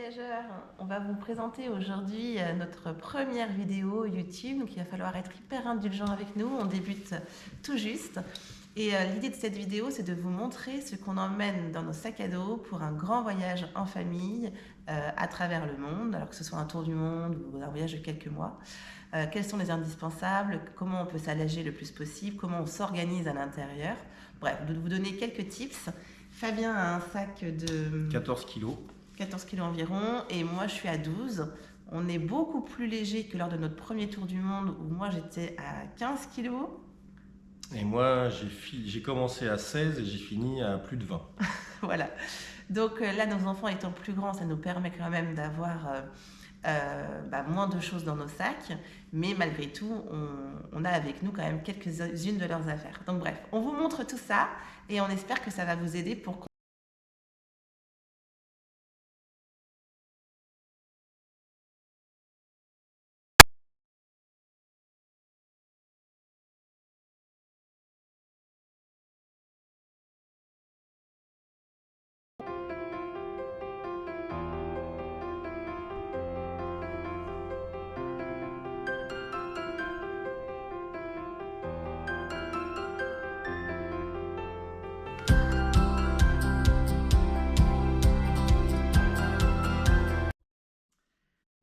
voyageurs, on va vous présenter aujourd'hui notre première vidéo YouTube, donc il va falloir être hyper indulgent avec nous, on débute tout juste. Et l'idée de cette vidéo, c'est de vous montrer ce qu'on emmène dans nos sacs à dos pour un grand voyage en famille à travers le monde, alors que ce soit un tour du monde ou un voyage de quelques mois. Quels sont les indispensables, comment on peut s'alléger le plus possible, comment on s'organise à l'intérieur. Bref, de vous donner quelques tips. Fabien a un sac de 14 kilos. 14 kilos environ, et moi je suis à 12. On est beaucoup plus léger que lors de notre premier tour du monde où moi j'étais à 15 kilos. Et moi j'ai commencé à 16 et j'ai fini à plus de 20. Voilà. Donc là, nos enfants étant plus grands, ça nous permet quand même d'avoir moins de choses dans nos sacs, mais malgré tout, on a avec nous quand même quelques-unes de leurs affaires. Donc bref, on vous montre tout ça et on espère que ça va vous aider pour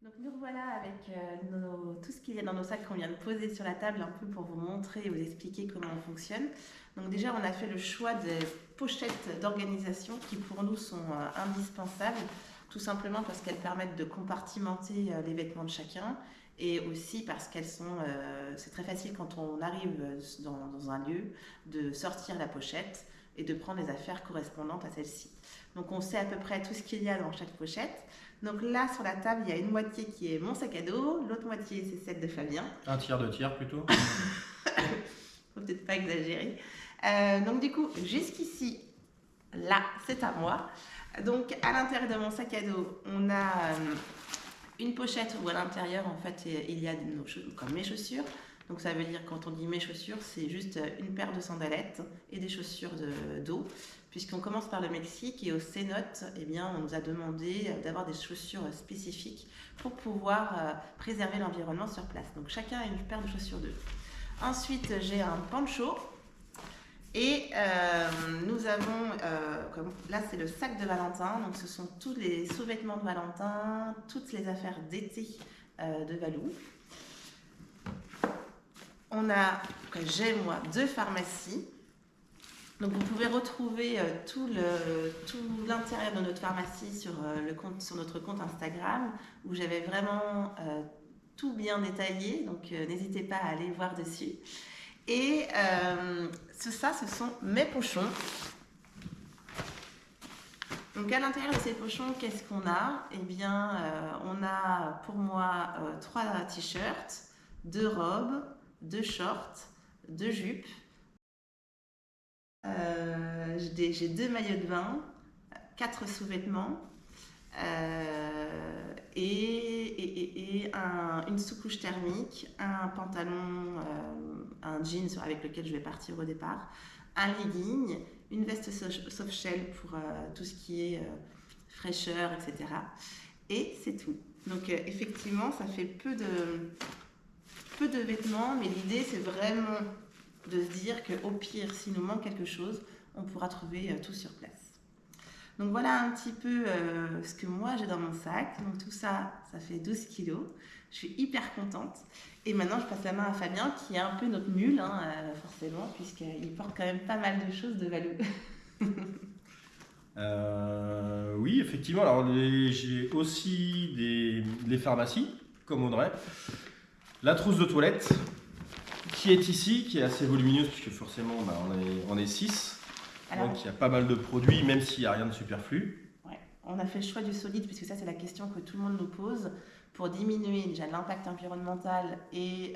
Donc nous voilà avec tout ce qu'il y a dans nos sacs qu'on vient de poser sur la table un peu pour vous montrer et vous expliquer comment on fonctionne. Donc déjà on a fait le choix des pochettes d'organisation qui pour nous sont indispensables, tout simplement parce qu'elles permettent de compartimenter les vêtements de chacun et aussi parce qu'elles sont, c'est très facile quand on arrive dans un lieu de sortir la pochette et de prendre les affaires correspondantes à celle-ci. Donc on sait à peu près tout ce qu'il y a dans chaque pochette. Donc là, sur la table, il y a une moitié qui est mon sac à dos, l'autre moitié, c'est celle de Fabien. Un tiers, deux tiers plutôt. Faut peut-être pas exagérer. Donc du coup, jusqu'ici, là, c'est à moi. Donc à l'intérieur de mon sac à dos, on a une pochette où à l'intérieur, en fait, il y a nos choses, comme mes chaussures. Donc ça veut dire, quand on dit mes chaussures, c'est juste une paire de sandalettes et des chaussures d'eau. Puisqu'on commence par le Mexique et au cénote, eh bien, on nous a demandé d'avoir des chaussures spécifiques pour pouvoir préserver l'environnement sur place. Donc chacun a une paire de chaussures d'eau. Ensuite, j'ai un poncho. Et nous avons, là c'est le sac de Valentin, donc ce sont tous les sous-vêtements de Valentin, toutes les affaires d'été de Valou. On a, j'ai moi, 2 pharmacies. Donc vous pouvez retrouver tout l'intérieur de notre pharmacie sur notre compte Instagram, où j'avais vraiment tout bien détaillé, donc n'hésitez pas à aller voir dessus. Et ce sont mes pochons. Donc à l'intérieur de ces pochons, qu'est-ce qu'on a? Eh bien, on a pour moi 3 t-shirts, 2 robes, 2 shorts, 2 jupes. J'ai 2 maillots de bain, 4 sous-vêtements et une sous-couche thermique, un pantalon, un jean avec lequel je vais partir au départ, un legging, une veste soft shell pour tout ce qui est fraîcheur, etc. Et c'est tout. Donc effectivement, ça fait peu de vêtements, mais l'idée c'est vraiment de se dire qu'au pire, s'il nous manque quelque chose, on pourra trouver tout sur place. Donc voilà un petit peu ce que moi j'ai dans mon sac. Donc tout ça, ça fait 12 kilos. Je suis hyper contente. Et maintenant, je passe la main à Fabien, qui est un peu notre mule, forcément, puisqu'il porte quand même pas mal de choses de Valou. Oui, effectivement. Alors j'ai aussi des pharmacies, comme Audrey. La trousse de toilette, qui est ici, qui est assez volumineuse, puisque forcément on est 6. Alors, donc il y a pas mal de produits, même s'il n'y a rien de superflu. Ouais, on a fait le choix du solide, puisque ça c'est la question que tout le monde nous pose, pour diminuer déjà l'impact environnemental et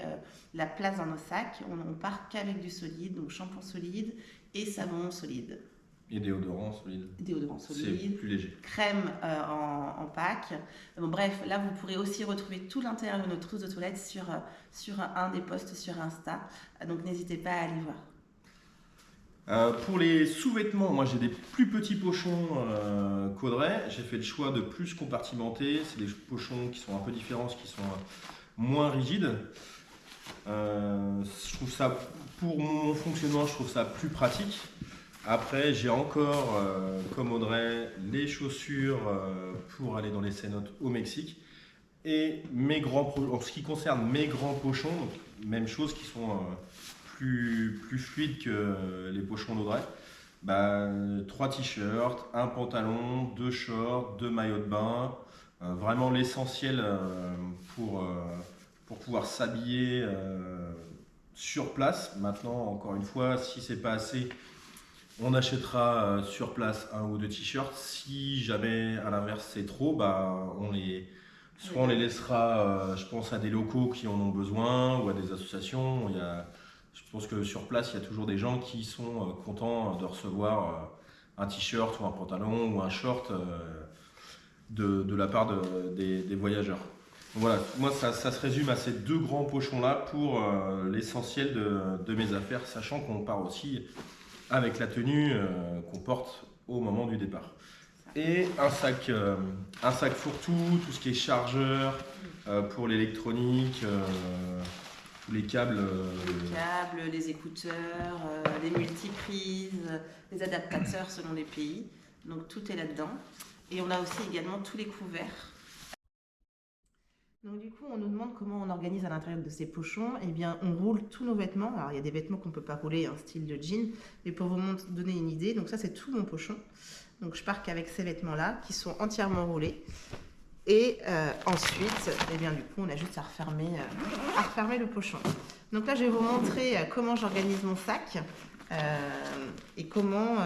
la place dans nos sacs. On part qu'avec du solide, donc shampoing solide et savon solide. Et déodorant solide. Déodorant solide. C'est plus léger. Crème en pack. Bon, bref, là vous pourrez aussi retrouver tout l'intérieur de notre trousse de toilette sur un des posts sur Insta. Donc n'hésitez pas à aller voir. Pour les sous-vêtements, moi j'ai des plus petits pochons qu'Audrey. J'ai fait le choix de plus compartimenter. C'est des pochons qui sont un peu différents, qui sont moins rigides. Je trouve ça, pour mon fonctionnement, je trouve ça plus pratique. Après, j'ai encore, comme Audrey, les chaussures pour aller dans les cénotes au Mexique. Et en ce qui concerne mes grands pochons, donc, même chose, qui sont plus fluides que les pochons d'Audrey. Bah, 3 t-shirts, un pantalon, 2 shorts, 2 maillots de bain. Vraiment l'essentiel pour pouvoir s'habiller sur place. Maintenant, encore une fois, si c'est pas assez, on achètera sur place 1 ou 2 t-shirts. Si jamais à l'inverse c'est trop, bah, soit on les laissera, je pense, à des locaux qui en ont besoin ou à des associations. Je pense que sur place, il y a toujours des gens qui sont contents de recevoir un t-shirt ou un pantalon ou un short de la part des voyageurs. Donc voilà, moi ça se résume à ces 2 grands pochons-là pour l'essentiel de mes affaires, sachant qu'on part aussi avec la tenue qu'on porte au moment du départ. Et un sac fourre-tout, tout ce qui est chargeur pour l'électronique, tous les câbles. Les écouteurs, les multiprises, les adaptateurs selon les pays. Donc tout est là-dedans. Et on a aussi également tous les couverts. Donc du coup, on nous demande comment on organise à l'intérieur de ces pochons. Eh bien, on roule tous nos vêtements. Alors, il y a des vêtements qu'on ne peut pas rouler, un style de jean. Mais pour vous donner une idée, donc ça, c'est tout mon pochon. Donc je pars qu'avec ces vêtements-là, qui sont entièrement roulés. Et ensuite, eh bien, du coup, on a juste à refermer le pochon. Donc là, je vais vous montrer comment j'organise mon sac et comment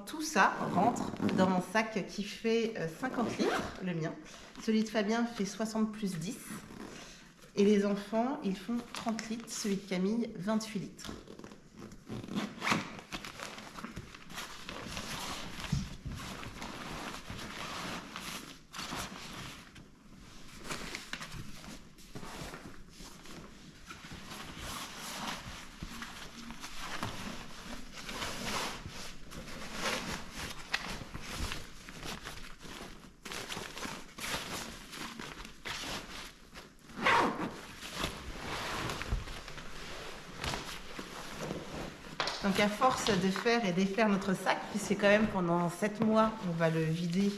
tout ça rentre dans mon sac qui fait 50 litres, le mien. Celui de Fabien fait 60 plus 10. Et les enfants, ils font 30 litres. Celui de Camille, 28 litres. Donc à force de faire et défaire notre sac, puisque quand même pendant 7 mois, on va le vider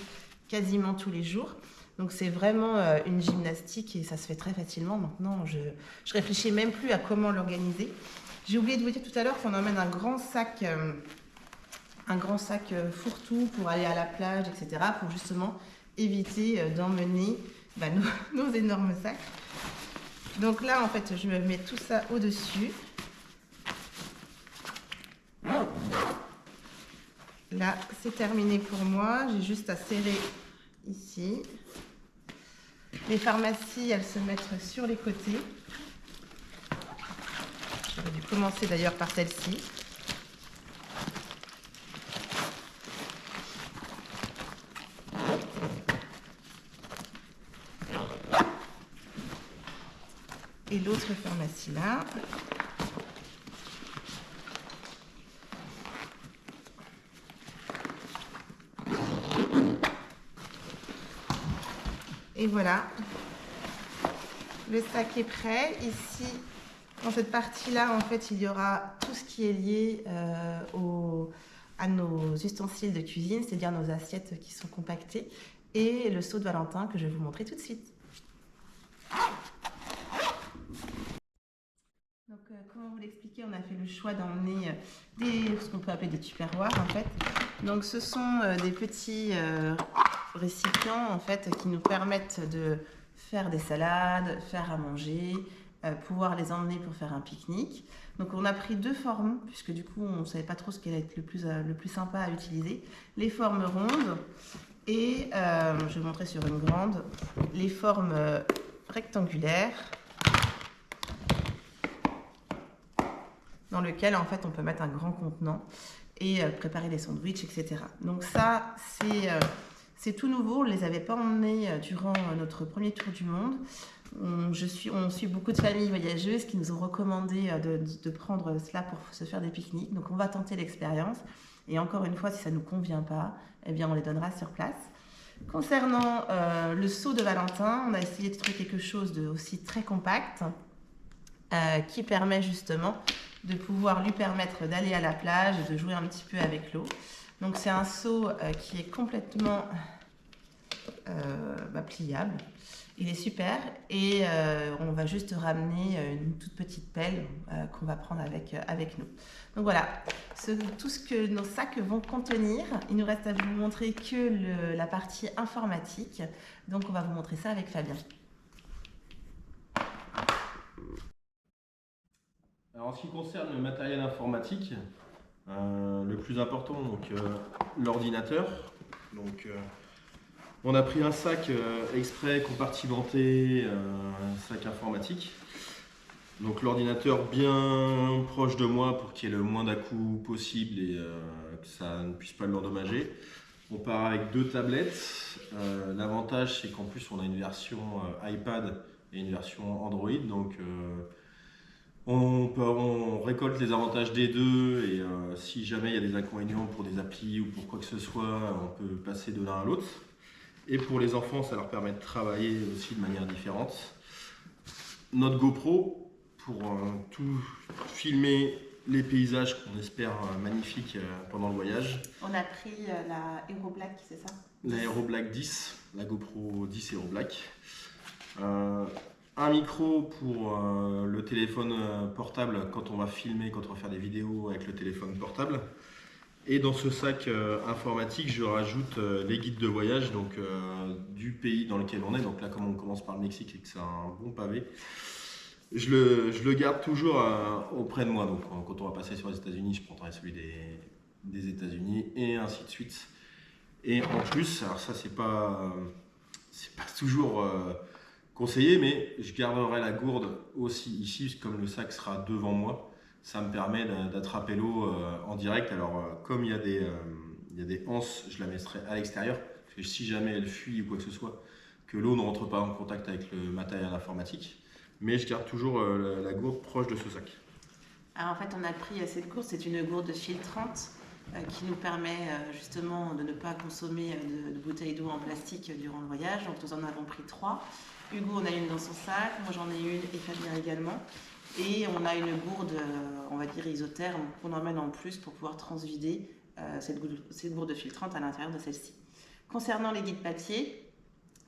quasiment tous les jours. Donc c'est vraiment une gymnastique et ça se fait très facilement. Maintenant, je réfléchis même plus à comment l'organiser. J'ai oublié de vous dire tout à l'heure qu'on emmène un grand sac fourre-tout pour aller à la plage, etc. pour justement éviter d'emmener nos énormes sacs. Donc là, en fait, je me mets tout ça au-dessus. Là, c'est terminé pour moi. J'ai juste à serrer ici. Les pharmacies, elles se mettent sur les côtés. J'aurais dû commencer d'ailleurs par celle-ci. Et l'autre pharmacie là. Et voilà, le sac est prêt. Ici, dans cette partie-là, en fait, il y aura tout ce qui est lié à nos ustensiles de cuisine, c'est-à-dire nos assiettes qui sont compactées, et le seau de Valentin que je vais vous montrer tout de suite. Donc, comment vous l'expliquer, on a fait le choix d'emmener ce qu'on peut appeler des tupperwares, en fait. Donc, ce sont des petits récipients, en fait, qui nous permettent de faire des salades, faire à manger, pouvoir les emmener pour faire un pique-nique. Donc, on a pris 2 formes, puisque du coup, on ne savait pas trop ce qui allait être le plus sympa à utiliser. Les formes rondes et, je vais vous montrer sur une grande, les formes rectangulaires, dans lequel en fait on peut mettre un grand contenant et préparer des sandwichs, etc. Donc ça, c'est tout nouveau, on ne les avait pas emmenés durant notre premier tour du monde. on suit beaucoup de familles voyageuses qui nous ont recommandé de prendre cela pour se faire des pique-niques. Donc on va tenter l'expérience. Et encore une fois, si ça ne nous convient pas, eh bien on les donnera sur place. Concernant le seau de Valentin, on a essayé de trouver quelque chose de aussi très compact qui permet justement de pouvoir lui permettre d'aller à la plage et de jouer un petit peu avec l'eau. Donc c'est un seau qui est complètement pliable. Il est super et on va juste ramener une toute petite pelle qu'on va prendre avec nous. Donc voilà, tout ce que nos sacs vont contenir. Il nous reste à vous montrer que la partie informatique. Donc on va vous montrer ça avec Fabien. Alors en ce qui concerne le matériel informatique, le plus important, donc l'ordinateur. Donc on a pris un sac exprès compartimenté, un sac informatique. Donc l'ordinateur bien proche de moi pour qu'il y ait le moins d'à-coups possible et que ça ne puisse pas l'endommager. On part avec 2 tablettes. L'avantage c'est qu'en plus on a une version iPad et une version Android. Donc on récolte les avantages des deux et si jamais il y a des inconvénients pour des applis ou pour quoi que ce soit, on peut passer de l'un à l'autre. Et pour les enfants, ça leur permet de travailler aussi de manière différente. Notre GoPro pour tout filmer les paysages qu'on espère magnifiques pendant le voyage. On a pris la Hero Black, c'est ça? La Hero Black 10, la GoPro 10 Hero Black. Un micro pour le téléphone portable quand on va filmer, quand on va faire des vidéos avec le téléphone portable. Et dans ce sac informatique, je rajoute les guides de voyage donc, du pays dans lequel on est. Donc là, comme on commence par le Mexique et que c'est un bon pavé, je le garde toujours auprès de moi. Donc quand on va passer sur les États-Unis, je prendrai celui des États-Unis et ainsi de suite. Et en plus, alors ça c'est pas toujours conseillé, mais je garderai la gourde aussi ici, comme le sac sera devant moi. Ça me permet d'attraper l'eau en direct. Alors, comme il y a des anses, je la mettrai à l'extérieur. Si jamais elle fuit ou quoi que ce soit, que l'eau ne rentre pas en contact avec le matériel informatique. Mais je garde toujours la gourde proche de ce sac. Alors en fait, on a pris cette gourde, c'est une gourde filtrante qui nous permet justement de ne pas consommer de bouteilles d'eau en plastique durant le voyage. Donc nous en avons pris 3. Hugo en a une dans son sac, moi j'en ai une et Fabien également. Et on a une gourde, on va dire isotherme, qu'on emmène en plus pour pouvoir transvider cette gourde filtrante à l'intérieur de celle-ci. Concernant les guides papier,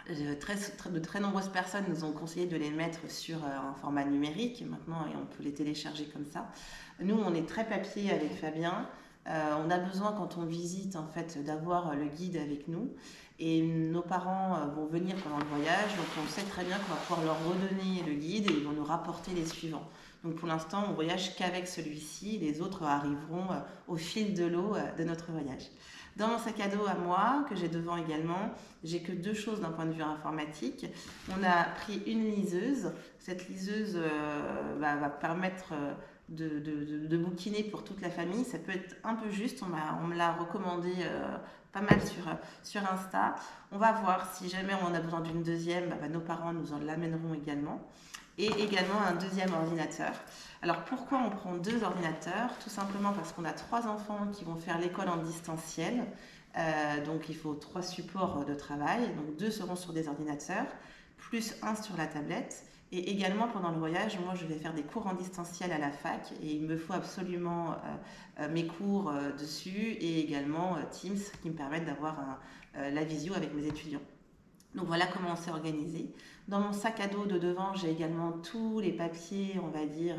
de très nombreuses personnes nous ont conseillé de les mettre sur un format numérique maintenant et on peut les télécharger comme ça. Nous, on est très papier avec Fabien. On a besoin quand on visite en fait d'avoir le guide avec nous et nos parents vont venir pendant le voyage, donc on sait très bien qu'on va pouvoir leur redonner le guide et ils vont nous rapporter les suivants. Donc pour l'instant on voyage qu'avec celui-ci, les autres arriveront au fil de l'eau de notre voyage. Dans mon sac à dos à moi, que j'ai devant également, j'ai que 2 choses d'un point de vue informatique. On a pris une liseuse. Cette liseuse va permettre de bouquiner pour toute la famille. Ça peut être un peu juste, on me l'a recommandé pas mal sur Insta. On va voir si jamais on en a besoin d'une deuxième, nos parents nous en l'amèneront également. Et également un deuxième ordinateur. Alors pourquoi on prend 2 ordinateurs? Tout simplement parce qu'on a 3 enfants qui vont faire l'école en distanciel. Donc il faut 3 supports de travail. Donc 2 seront sur des ordinateurs, plus 1 sur la tablette. Et également pendant le voyage, moi je vais faire des cours en distanciel à la fac et il me faut absolument mes cours dessus et également Teams qui me permettent d'avoir la visio avec mes étudiants. Donc voilà comment on s'est organisé. Dans mon sac à dos de devant, j'ai également tous les papiers, on va dire,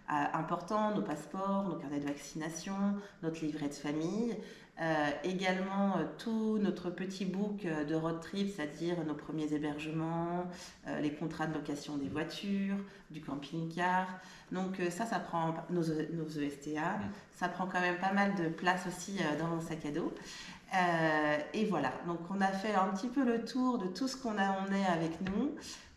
importants, nos passeports, nos carnets de vaccination, notre livret de famille. Également tout notre petit book de road trip, c'est-à-dire nos premiers hébergements, les contrats de location des voitures, du camping-car. Donc ça prend nos ESTA, ça prend quand même pas mal de place aussi dans mon sac à dos. Et voilà, donc on a fait un petit peu le tour de tout ce qu'on est avec nous.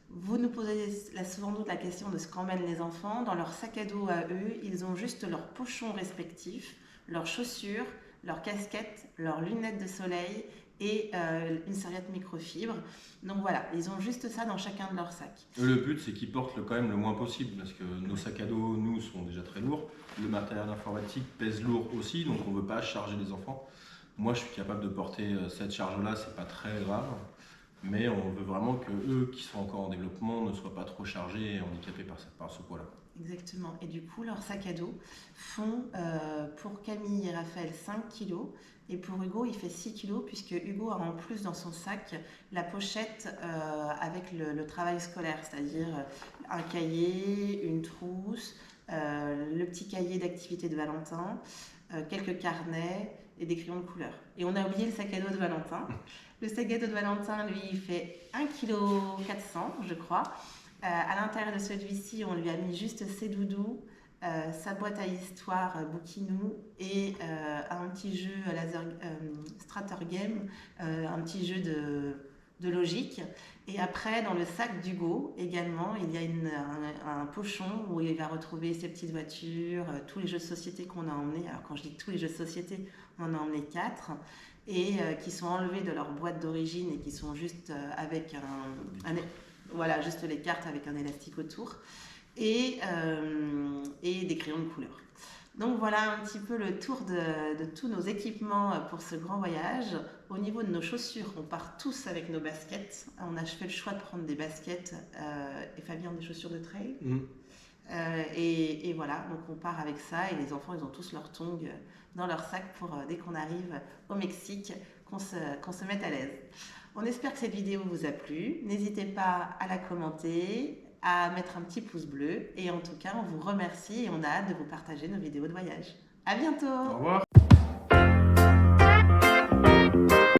Vous nous posez souvent la question de ce qu'emmènent les enfants. Dans leur sac à dos à eux, ils ont juste leurs pochons respectifs, leurs chaussures, leur casquette, leurs lunettes de soleil et une serviette microfibre. Donc voilà, ils ont juste ça dans chacun de leurs sacs. Le but, c'est qu'ils portent quand même le moins possible, parce que nos sacs à dos, nous, sont déjà très lourds. Le matériel informatique pèse lourd aussi, donc on ne veut pas charger les enfants. Moi, je suis capable de porter cette charge-là, c'est pas très grave. Mais on veut vraiment que eux, qui sont encore en développement, ne soient pas trop chargés et handicapés par ce poids-là. Exactement. Et du coup, leurs sacs à dos font pour Camille et Raphaël 5 kilos. Et pour Hugo, il fait 6 kilos, puisque Hugo a en plus dans son sac la pochette avec le travail scolaire, c'est-à-dire un cahier, une trousse, le petit cahier d'activité de Valentin, quelques carnets et des crayons de couleur. Et on a oublié le sac à dos de Valentin. Le sac à dos de Valentin, lui, il fait 1,4 kg, je crois. À l'intérieur de celui-ci, on lui a mis juste ses doudous, sa boîte à histoire Bookinou et un petit jeu laser Strater Game, un petit jeu de logique. Et après, dans le sac d'Hugo, également, il y a un pochon où il va retrouver ses petites voitures, tous les jeux de société qu'on a emmenés. Alors quand je dis tous les jeux de société, on en a emmené 4 et qui sont enlevés de leur boîte d'origine et qui sont juste avec voilà, juste les cartes avec un élastique autour et des crayons de couleur. Donc voilà un petit peu le tour de tous nos équipements pour ce grand voyage. Au niveau de nos chaussures, on part tous avec nos baskets. On a fait le choix de prendre des baskets et Fabien des chaussures de trail. Et voilà, donc on part avec ça et les enfants ils ont tous leurs tongs dans leur sac pour dès qu'on arrive au Mexique qu'on se mette à l'aise. On espère que cette vidéo vous a plu. N'hésitez pas à la commenter, à mettre un petit pouce bleu et en tout cas on vous remercie et on a hâte de vous partager nos vidéos de voyage. À bientôt. Au revoir.